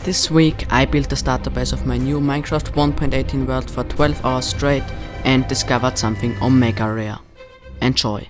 This week I built the starter base of my new Minecraft 1.18 world for 12 hours straight and discovered something omega rare. Enjoy!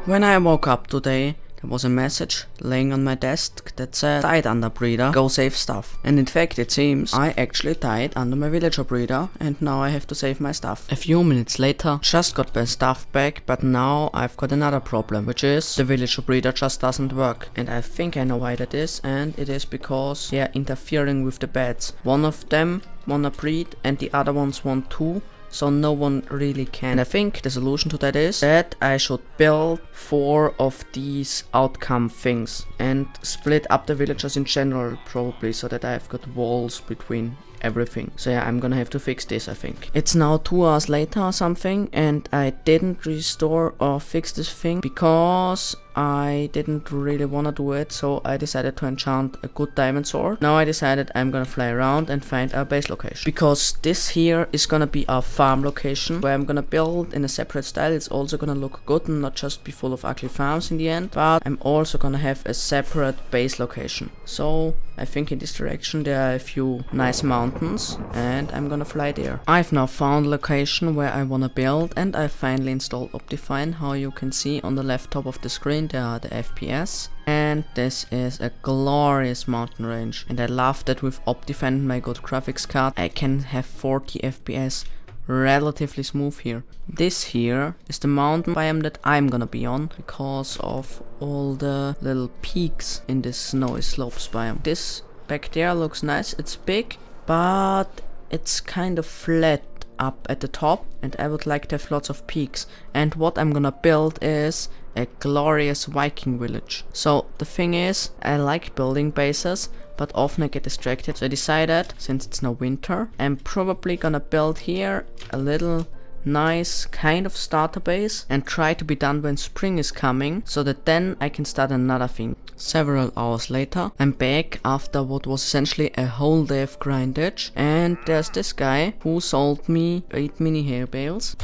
When I woke up today, there was a message laying on my desk that said, "Died under breeder, go save stuff." And in fact it seems I actually died under my villager breeder and now I have to save my stuff. A few minutes later, just got my stuff back, but now I've got another problem, which is the villager breeder just doesn't work. And I think I know why that is, and it is because they are interfering with the beds. One of them wanna breed and the other ones want to. So no one really can. And I think the solution to that is that I should build 4 of these outcome things and split up the villagers in general, probably, so that I've got walls between everything. So yeah, I'm gonna have to fix this, I think. It's now 2 hours later or something, and I didn't restore or fix this thing because I didn't really wanna do it, so I decided to enchant a good diamond sword. Now I decided I'm gonna fly around and find our base location, because this here is gonna be our farm location where I'm gonna build in a separate style. It's also gonna look good and not just be full of ugly farms in the end, but I'm also gonna have a separate base location. So I think in this direction there are a few nice mountains and I'm gonna fly there. I've now found a location where I wanna build and I finally installed Optifine. How you can see on the left top of the screen there are the FPS. And this is a glorious mountain range. And I love that with Optifine and my good graphics card I can have 40 FPS relatively smooth here. This here is the mountain biome that I'm gonna be on because of all the little peaks in this snowy slopes biome. This back there looks nice. It's big, but it's kind of flat up at the top and I would like to have lots of peaks. And what I'm gonna build is a glorious Viking village. So the thing is, I like building bases, but often I get distracted. So I decided, since it's now winter, I'm probably gonna build here a little nice kind of starter base and try to be done when spring is coming, so that then I can start another thing. Several hours later, I'm back after what was essentially a whole day of grindage, and there's this guy who sold me 8 mini hay bales.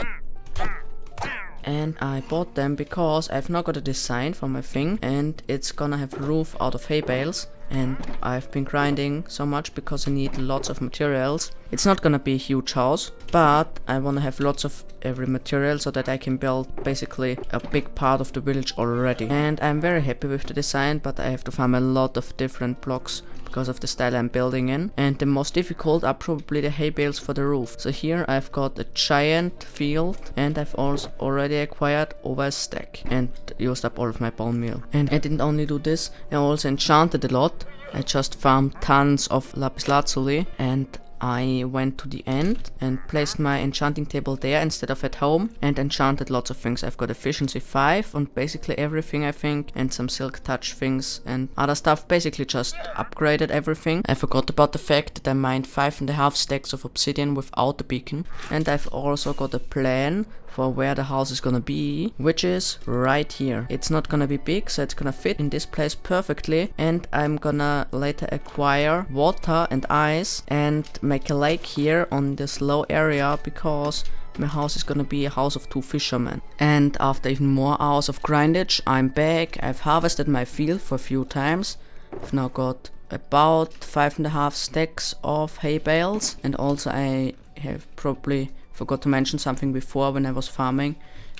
And I bought them because I've now got a design for my thing and it's gonna have a roof out of hay bales. And I've been grinding so much because I need lots of materials. It's not gonna be a huge house, but I wanna have lots of every material so that I can build basically a big part of the village already. And I'm very happy with the design, but I have to farm a lot of different blocks because of the style I'm building in. And the most difficult are probably the hay bales for the roof. So here I've got a giant field and I've also already acquired over a stack and used up all of my bone meal. And I didn't only do this, I also enchanted a lot. I just farmed tons of lapis lazuli and I went to the end and placed my enchanting table there instead of at home and enchanted lots of things. I've got efficiency 5 on basically everything I think, and some silk touch things and other stuff. Basically just upgraded everything. I forgot about the fact that I mined 5.5 stacks of obsidian without the beacon, and I've also got a plan for where the house is gonna be, which is right here. It's not gonna be big, so it's gonna fit in this place perfectly, and I'm gonna later acquire water and ice and make a lake here on this low area because my house is gonna be a house of 2 fishermen. And after even more hours of grindage, I'm back. I've harvested my field for a few times. I've now got about 5.5 stacks of hay bales, and also I have probably forgot to mention something before when I was farming.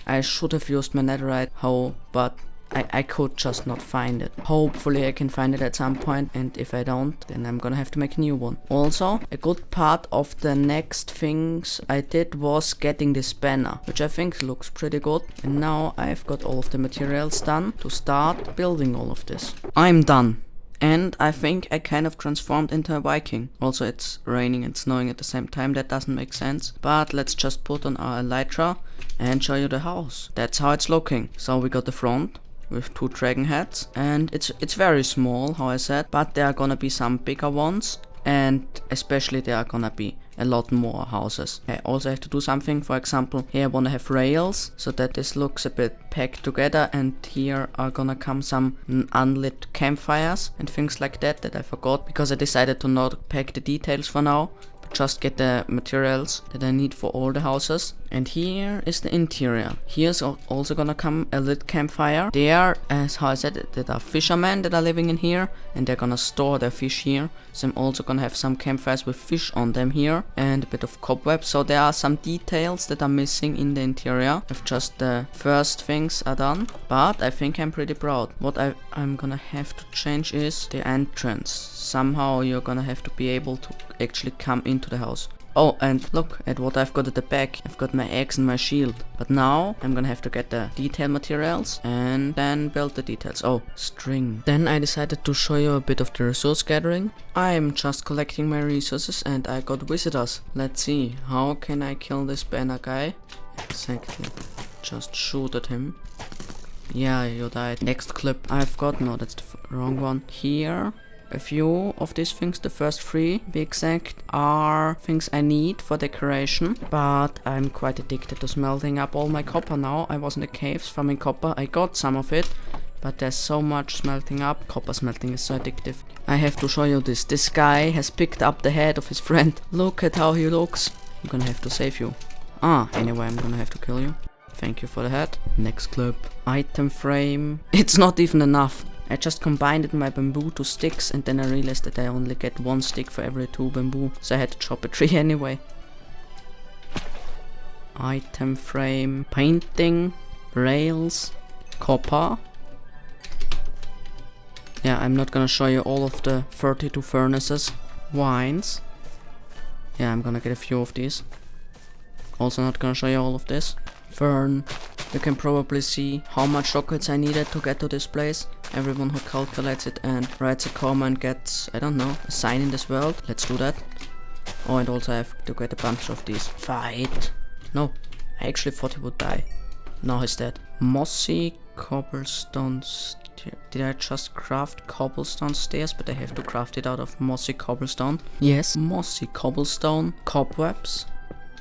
I should have used my netherite hoe, but I could just not find it. Hopefully I can find it at some point, and if I don't, then I'm gonna have to make a new one. Also, a good part of the next things I did was getting this banner, which I think looks pretty good. And now I've got all of the materials done to start building all of this. I'm done. And I think I kind of transformed into a Viking. Also it's raining and snowing at the same time, that doesn't make sense. But let's just put on our elytra and show you the house. That's how it's looking. So we got the front with 2 dragon heads, and it's very small, how I said, but there are gonna be some bigger ones, and especially there are gonna be a lot more houses. I also have to do something. For example, here I want to have rails so that this looks a bit packed together, and here are gonna come some unlit campfires and things like that I forgot because I decided to not pack the details for now, just get the materials that I need for all the houses. And here is the interior. Here's also gonna come a lit campfire. There, as how I said, there are fishermen that are living in here, and they're gonna store their fish here. So I'm also gonna have some campfires with fish on them here, and a bit of cobwebs. So there are some details that are missing in the interior. If just the first things are done, but I think I'm pretty proud. What I'm gonna have to change is the entrance. Somehow you're gonna have to be able to actually come into the house. Oh, and look at what I've got at the back. I've got my axe and my shield. But now I'm gonna have to get the detail materials and then build the details. Oh, string. Then I decided to show you a bit of the resource gathering. I'm just collecting my resources and I got visitors. Let's see, how can I kill this banner guy? Exactly. Just shoot at him. Yeah, you died. Next clip. I've got, no, that's the wrong one. Here. A few of these things, the first 3 to be exact, are things I need for decoration. But I'm quite addicted to smelting up all my copper now. I was in the caves farming copper. I got some of it, but there's so much smelting up. Copper smelting is so addictive. I have to show you this. This guy has picked up the head of his friend. Look at how he looks. I'm gonna have to save you. Anyway, I'm gonna have to kill you. Thank you for the head. Next clip. Item frame. It's not even enough. I just combined my bamboo to sticks and then I realized that I only get 1 stick for every 2 bamboo. So I had to chop a tree anyway. Item frame. Painting. Rails. Copper. Yeah, I'm not gonna show you all of the 32 furnaces. Wines. Yeah, I'm gonna get a few of these. Also not gonna show you all of this. Fern. You can probably see how much rockets I needed to get to this place. Everyone who calculates it and writes a comment gets, I don't know, a sign in this world. Let's do that. Oh, and also I have to get a bunch of these. Fight. No, I actually thought he would die. Now he's dead. Mossy cobblestone stair. Did I just craft cobblestone stairs? But I have to craft it out of mossy cobblestone. Yes, mossy cobblestone. Cobwebs.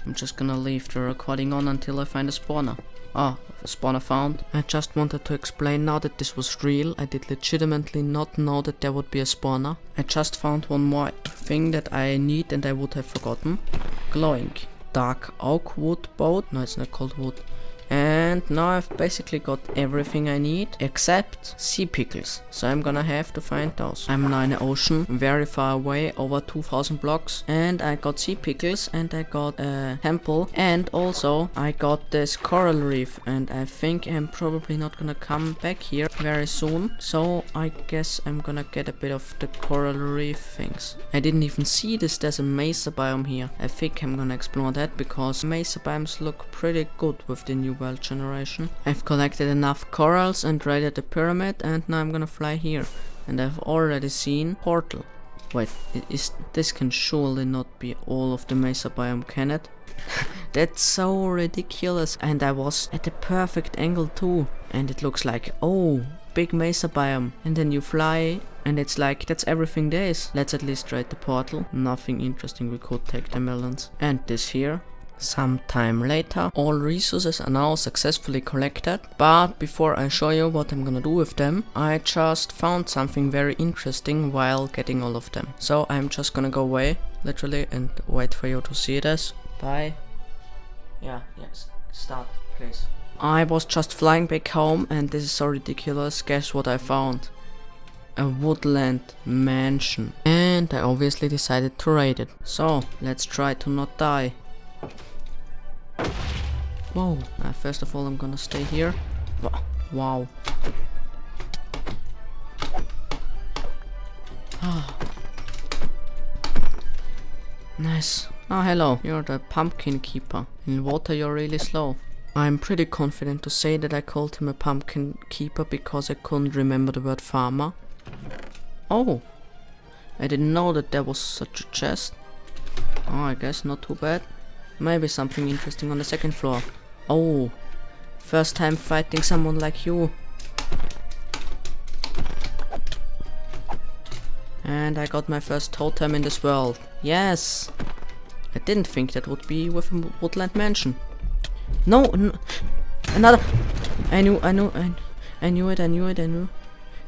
I'm just gonna leave the recording on until I find a spawner. A spawner found. I just wanted to explain now that this was real. I did legitimately not know that there would be a spawner. I just found one more thing that I need and I would have forgotten. Glowing. Dark oak wood boat. No, it's not called wood. And now I've basically got everything I need except sea pickles. So I'm gonna have to find those. I'm now in the ocean, very far away, over 2000 blocks. And I got sea pickles and I got a temple. And also I got this coral reef. And I think I'm probably not gonna come back here very soon. So I guess I'm gonna get a bit of the coral reef things. I didn't even see this. There's a mesa biome here. I think I'm gonna explore that because mesa biomes look pretty good with the new world generation. I've collected enough corals and raided the pyramid and now I'm gonna fly here. And I've already seen portal. Wait, this can surely not be all of the mesa biome, can it? That's so ridiculous. And I was at the perfect angle too. And it looks like, oh, big mesa biome. And then you fly and it's like, that's everything there is. Let's at least raid the portal. Nothing interesting, we could take the melons. And this here. Some time later, all resources are now successfully collected, but before I show you what I'm gonna do with them, I just found something very interesting while getting all of them. So I'm just gonna go away, literally, and wait for you to see this. Bye. Yeah, yes, start, please. I was just flying back home and this is so ridiculous. Guess what I found? A Woodland Mansion. And I obviously decided to raid it. So, let's try to not die. Whoa, first of all I'm gonna stay here. Wow. Nice. Oh, hello. You're the pumpkin keeper. In water you're really slow. I'm pretty confident to say that I called him a pumpkin keeper because I couldn't remember the word farmer. Oh, I didn't know that there was such a chest. Oh, I guess not too bad. Maybe something interesting on the second floor. Oh, first time fighting someone like you. And I got my first totem in this world. Yes! I didn't think that would be with a Woodland Mansion. No, another. I knew it.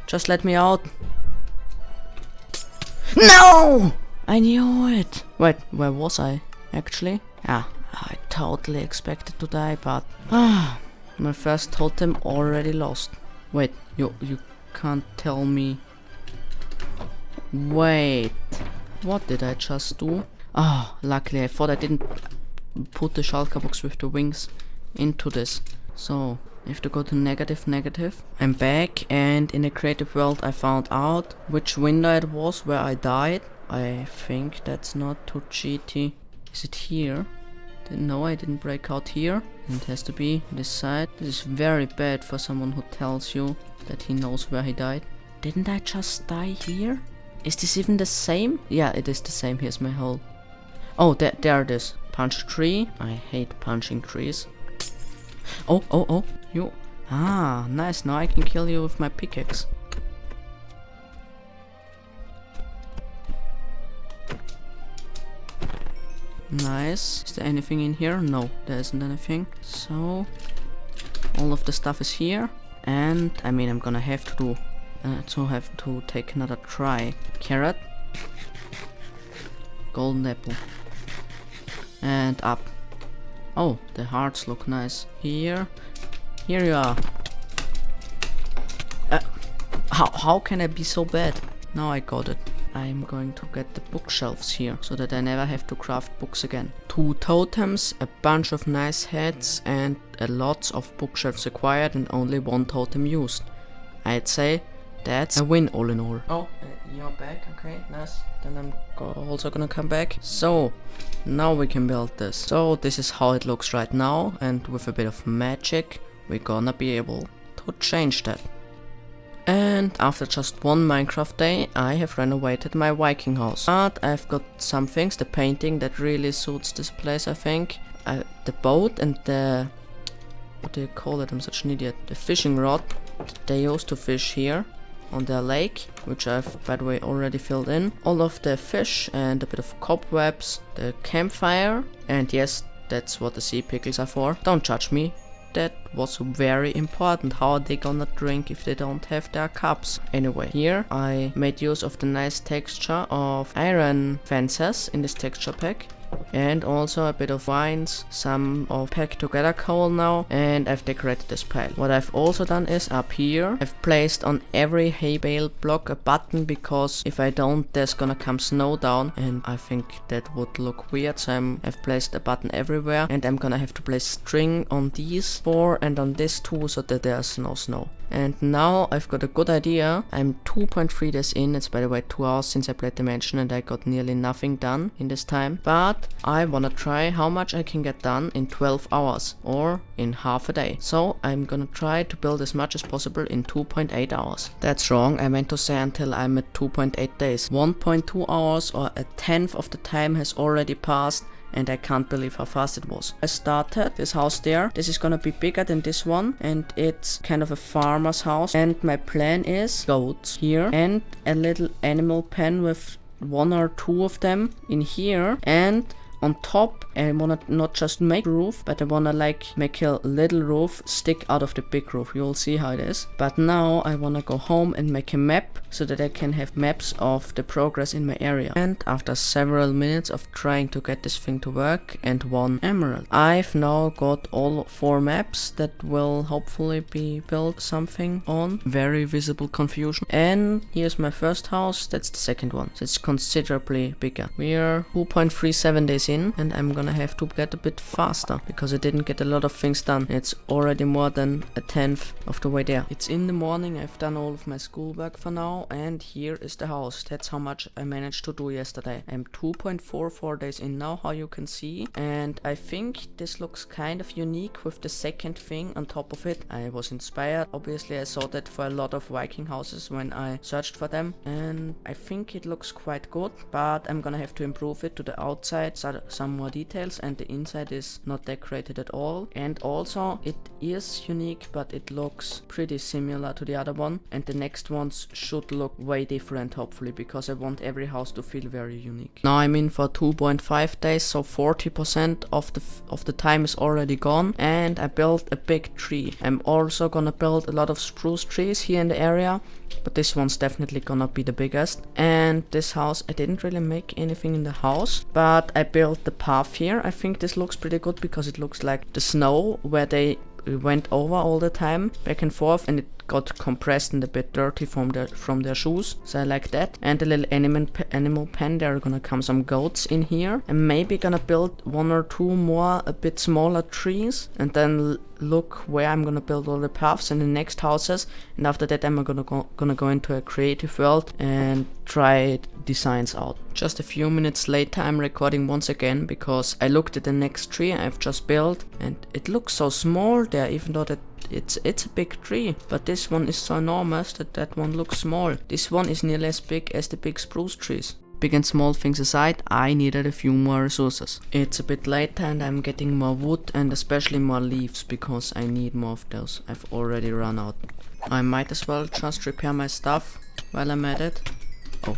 Just let me out. No! I knew it! Wait, where was I, actually? Ah, I totally expected to die, but... my first totem already lost. Wait, you can't tell me... Wait... What did I just do? Ah, luckily I thought I didn't put the shulker box with the wings into this. So, I have to go to negative. I'm back, and in the creative world I found out which window it was where I died. I think that's not too cheaty. Is it here? No, I didn't break out here. It has to be this side. This is very bad for someone who tells you that he knows where he died. Didn't I just die here? Is this even the same? Yeah, it is the same. Here's my hole. Oh, there it is. Punch a tree. I hate punching trees. Oh, you. Ah, nice. Now I can kill you with my pickaxe. Nice. Is there anything in here? No, there isn't anything. So, all of the stuff is here. And, I mean, I'm gonna have to have to take another try. Carrot. Golden apple. And up. Oh, the hearts look nice. Here you are. How can I be so bad? Now I got it. I'm going to get the bookshelves here, so that I never have to craft books again. 2 totems, a bunch of nice heads, and lots of bookshelves acquired, and only 1 totem used. I'd say that's a win all in all. Oh, you're back, okay, nice. Then I'm also gonna come back. So, now we can build this. So, this is how it looks right now, and with a bit of magic, we're gonna be able to change that. And after just 1 Minecraft day, I have renovated my Viking house. But I've got some things, the painting that really suits this place, I think. The boat and the... what do you call it? I'm such an idiot. The fishing rod they used to fish here on their lake, which I've, by the way, already filled in. All of the fish and a bit of cobwebs, the campfire, and yes, that's what the sea pickles are for. Don't judge me. That was very important. How are they gonna drink if they don't have their cups? Anyway, here I made use of the nice texture of iron fences in this texture pack. And also a bit of vines, some of packed together coal now, and I've decorated this pile. What I've also done is up here, I've placed on every hay bale block a button, because if I don't, there's gonna come snow down, and I think that would look weird, so I've placed a button everywhere, and I'm gonna have to place string on these 4 and on this 2 so that there's no snow. And now I've got a good idea. I'm 2.3 days in. It's, by the way, 2 hours since I played the mansion, and I got nearly nothing done in this time. But I wanna try how much I can get done in 12 hours or in half a day. So I'm gonna try to build as much as possible in 2.8 hours. That's wrong. I meant to say until I'm at 2.8 days. 1.2 hours or a tenth of the time has already passed, and I can't believe how fast it was. I started this house there. This is gonna be bigger than this one, and it's kind of a farmer's house. And my plan is goats here and a little animal pen with 1 or 2 of them in here, and on top I wanna not just make a roof, but I wanna like make a little roof stick out of the big roof. You'll see how it is. But now I wanna go home and make a map so that I can have maps of the progress in my area. And after several minutes of trying to get this thing to work and 1 emerald, I've now got all 4 maps that will hopefully be built something on. Very visible confusion. And here's my first house. That's the second one. So it's considerably bigger. We're 2.37 days in, and I'm gonna have to get a bit faster because I didn't get a lot of things done. It's already more than a tenth of the way there. It's in the morning. I've done all of my schoolwork for now, and here is the house. That's how much I managed to do yesterday. I'm 2.44 days in now, how you can see, and I think this looks kind of unique with the second thing on top of it. I was inspired. Obviously I saw that for a lot of Viking houses when I searched for them, and I think it looks quite good, but I'm gonna have to improve it to the outside so some more details, and the inside is not decorated at all. And also it is unique, but it looks pretty similar to the other one, and the next ones should look way different, hopefully, because I want every house to feel very unique. Now I'm in for 2.5 days, so 40% of the time is already gone, and I built a big tree. I'm also gonna build a lot of spruce trees here in the area, but this one's definitely gonna be the biggest. And this house, I didn't really make anything in the house, but I built the path here. I think this looks pretty good because it looks like the snow where they went over all the time back and forth, and it got compressed and a bit dirty from their shoes, so I like that. And the little animal pen, there are gonna come some goats in here. I'm maybe gonna build 1 or 2 more a bit smaller trees, and then look where I'm gonna build all the paths in the next houses. And after that I'm gonna go into a creative world and try designs out. Just a few minutes later I'm recording once again, because I looked at the next tree I've just built and it looks so small there, even though that it's a big tree, but this one is so enormous that one looks small. This one is nearly as big as the big spruce trees. Big and small things aside, I needed a few more resources. It's a bit later and I'm getting more wood and especially more leaves, because I need more of those. I've already run out. I might as well just repair my stuff while I'm at it. Oh,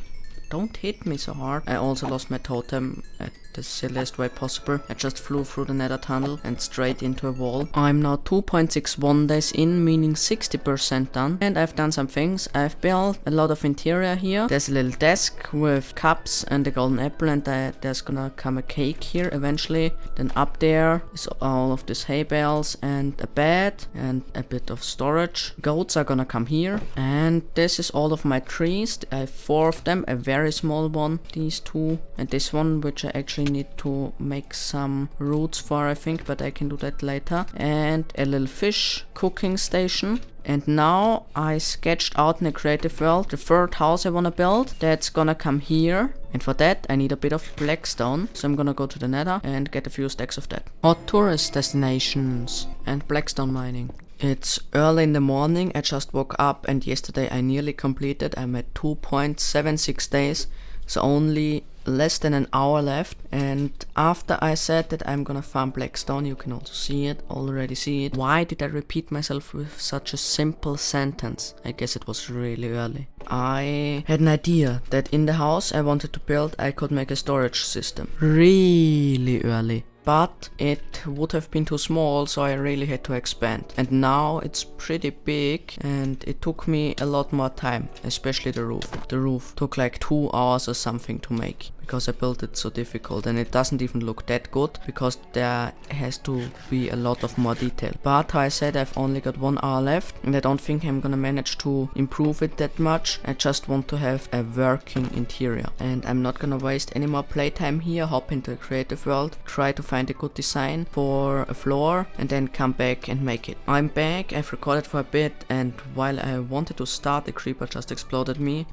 don't hit me so hard. I also lost my totem at the silliest way possible. I just flew through the nether tunnel and straight into a wall. I'm now 2.61 days in, meaning 60% done. And I've done some things. I've built a lot of interior here. There's a little desk with cups and a golden apple, and there's gonna come a cake here eventually. Then up there is all of these hay bales and a bed and a bit of storage. Goats are gonna come here. And this is all of my trees. I have 4 of them, a very small one, these 2, and this one, which I actually need to make some roots for, I think, but I can do that later. And a little fish cooking station. And now I sketched out in a creative world the 3rd house I wanna build. That's gonna come here. And for that I need a bit of blackstone. So I'm gonna go to the nether and get a few stacks of that. Hot tourist destinations and blackstone mining. It's early in the morning. I just woke up and yesterday I nearly completed. I'm at 2.76 days. So only less than an hour left, and after I said that I'm gonna farm blackstone, you can also already see it. Why did I repeat myself with such a simple sentence? I guess it was really early. I had an idea that in the house I wanted to build I could make a storage system. Really early. But it would have been too small, so I really had to expand. And now it's pretty big, and it took me a lot more time, especially the roof. The roof took like 2 hours or something to make, because I built it so difficult, and it doesn't even look that good because there has to be a lot of more detail. But how I said, I've only got 1 hour left, and I don't think I'm gonna manage to improve it that much. I just want to have a working interior, and I'm not gonna waste any more playtime here. Hop into a creative world, try to find a good design for a floor, and then come back and make it. I'm back. I've recorded for a bit, and while I wanted to start, the creeper just exploded me.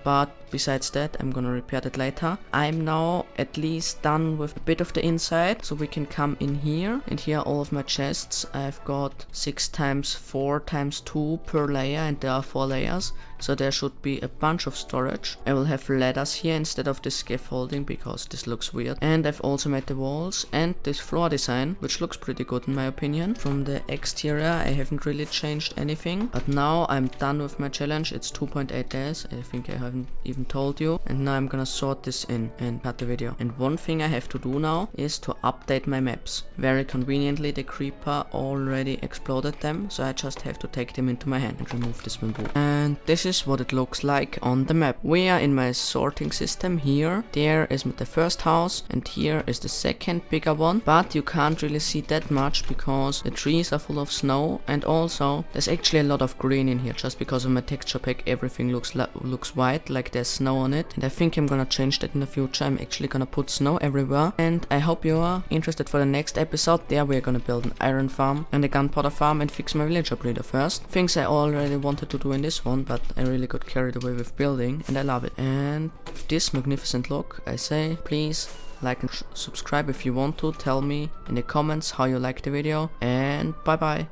But besides that, I'm gonna repair that later. I'm now at least done with a bit of the inside, so we can come in here. And here are all of my chests. I've got 6 times 4 times 2 per layer, and there are 4 layers. So there should be a bunch of storage. I will have ladders here instead of this scaffolding because this looks weird. And I've also made the walls and this floor design, which looks pretty good in my opinion. From the exterior, I haven't really changed anything. But now I'm done with my challenge. It's 2.8 days. I think I haven't even told you. And now I'm gonna sort this in and cut the video. And one thing I have to do now is to update my maps. Very conveniently, the creeper already exploded them. So I just have to take them into my hand and remove this bamboo. And this is what it looks like on the map. We are in my sorting system here. There is the first house and here is the second bigger one, but you can't really see that much because the trees are full of snow, and also there's actually a lot of green in here. Just because of my texture pack, everything looks white, like there's snow on it, and I think I'm gonna change that in the future. I'm actually gonna put snow everywhere, and I hope you are interested for the next episode. There we're gonna build an iron farm and a gunpowder farm and fix my villager breeder first. Things I already wanted to do in this one, but I really got carried away with building, and I love it. And with this magnificent look, I say please like and subscribe if you want to. Tell me in the comments how you like the video, and bye bye.